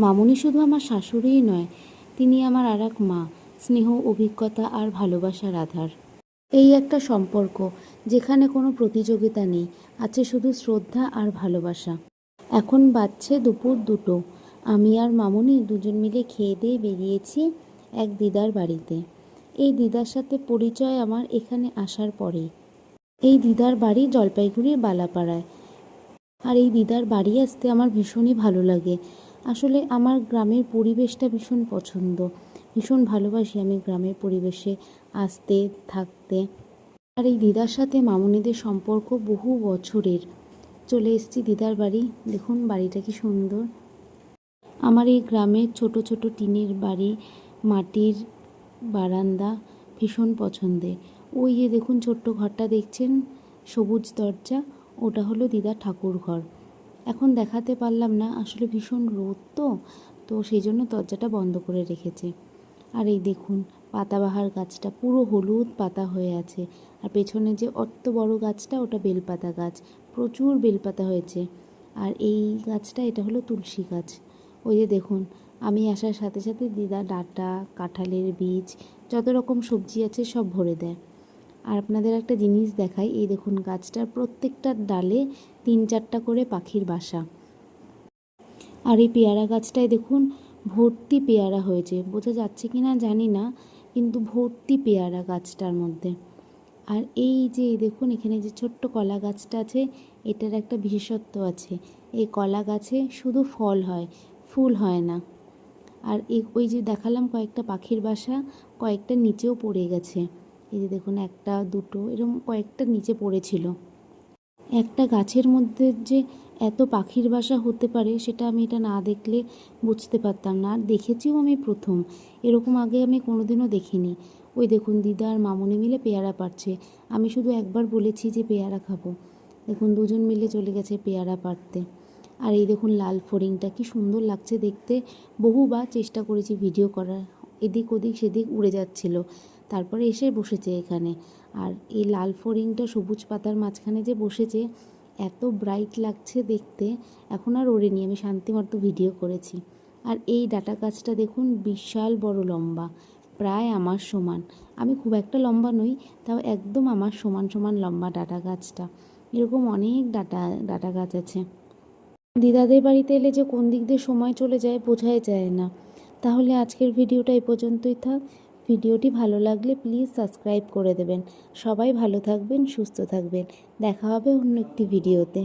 মামুনি শুধু আমার শাশুড়িই নয়, তিনি আমার আর এক মা, স্নেহ, অভিজ্ঞতা আর ভালোবাসার আধার। এই একটা সম্পর্ক যেখানে কোনো প্রতিযোগিতা নেই, আছে শুধু শ্রদ্ধা আর ভালোবাসা। এখন বাজছে দুপুর 2টো। আমি আর মামুনি দুজন মিলে খেয়ে দিয়ে বেরিয়েছি এক দিদার বাড়িতে। এই দিদার সাথে পরিচয় আমার এখানে আসার পরেই। এই দিদার বাড়ি জলপাইগুড়ির বালাপাড়ায়। আর এই দিদার বাড়ি আসতে আমার ভীষণই ভালো লাগে। আসলে আমার গ্রামের পরিবেশটা ভীষণ পছন্দ, ভীষণ ভালোবাসি আমি গ্রামের পরিবেশে আসতে, থাকতে। আর এই দিদার সাথে মামুনিদের সম্পর্ক বহু বছরের। চলে এসেছি দিদার বাড়ি। দেখুন বাড়িটা কি সুন্দর। আমার এই গ্রামের ছোট ছোট টিনের বাড়ি, মাটির বারান্দা ভীষণ পছন্দের। ওই যে দেখুন ছোট্ট ঘরটা দেখছেন, সবুজ দরজা, ওটা হলো দিদার ঠাকুর ঘর। এখন দেখাতে পারলাম না, আসলে ভীষণ রোদ তো সেই জন্য দরজাটা বন্ধ করে রেখেছে। আর এই দেখুন পাতাবাহার গাছটা পুরো হলুদ পাতা হয়ে আছে। আর পেছনে যে অত বড় গাছটা, ওটা বেলপাতা গাছ, প্রচুর বেলপাতা হয়েছে। আর এই গাছটা, এটা হলো তুলসী গাছ। ওই যে দেখুন, আমি আসার সাথে সাথে দিদা ডাঁটা, কাঁঠালের বীজ, যত রকম সবজি আছে সব ভরে দেয়। আর আপনাদের একটা জিনিস দেখাই, এই দেখুন গাছটার প্রত্যেকটা ডালে 3-4টা করে পাখির বাসা। আর এই পেয়ারা গাছটায় দেখুন ভর্তি পেয়ারা হয়েছে, বোঝা যাচ্ছে কি না জানি না, কিন্তু ভর্তি পেয়ারা গাছটার মধ্যে। আর এই যে দেখুন এখানে যে ছোট্ট কলা গাছটা আছে, এটার একটা বিশেষত্ব আছে। এই কলা গাছে শুধু ফল হয়, ফুল হয় না। আর ওই যে দেখালাম কয়েকটা পাখির বাসা, কয়েকটা নিচেও পড়ে গেছে। এই যে দেখুন 1-2 এরকম কয়েকটা নিচে পড়েছিল। একটা গাছের মধ্যে যে এত পাখির বাসা হতে পারে, সেটা আমি এটা না দেখলে বুঝতে পারতাম না। আর দেখেছিও আমি প্রথম, এরকম আগে আমি কোনোদিনও দেখিনি। ওই দেখুন দিদা আর মামুনি মিলে পেয়ারা পাড়ছে। আমি শুধু একবার বলেছি যে পেয়ারা খাবো, দেখুন দুজন মিলে চলে গেছে পেয়ারা পাড়তে। আর এই দেখুন লাল ফড়িংটা কি সুন্দর লাগছে দেখতে। বহুবার চেষ্টা করেছি ভিডিও করার, এদিক ওদিক সেদিক উড়ে যাচ্ছিল, তারপরে এসে বসেছে এখানে। আর এই লাল ফড়িংটা সবুজ পাতার মাঝখানে যে বসেছে, এত ব্রাইট লাগছে দেখতে। এখন আর ওড়েনি, আমি শান্তিমতো ভিডিও করেছি। আর এই ডাঁটা গাছটা দেখুন বিশাল বড় লম্বা, প্রায় আমার সমান। আমি খুব একটা লম্বা নই, তাও একদম আমার সমান সমান লম্বা ডাঁটা গাছটা। এরকম অনেক ডাঁটা গাছ আছে। দিদাদের বাড়িতে এলে যে কোন দিক দিয়ে সময় চলে যায় বোঝাই যায় না। তাহলে আজকের ভিডিওটা এই পর্যন্তই থাক। ভিডিওটি ভালো লাগলে প্লিজ সাবস্ক্রাইব করে দেবেন। সবাই ভালো থাকবেন, সুস্থ থাকবেন। দেখা হবে অন্য একটি ভিডিওতে।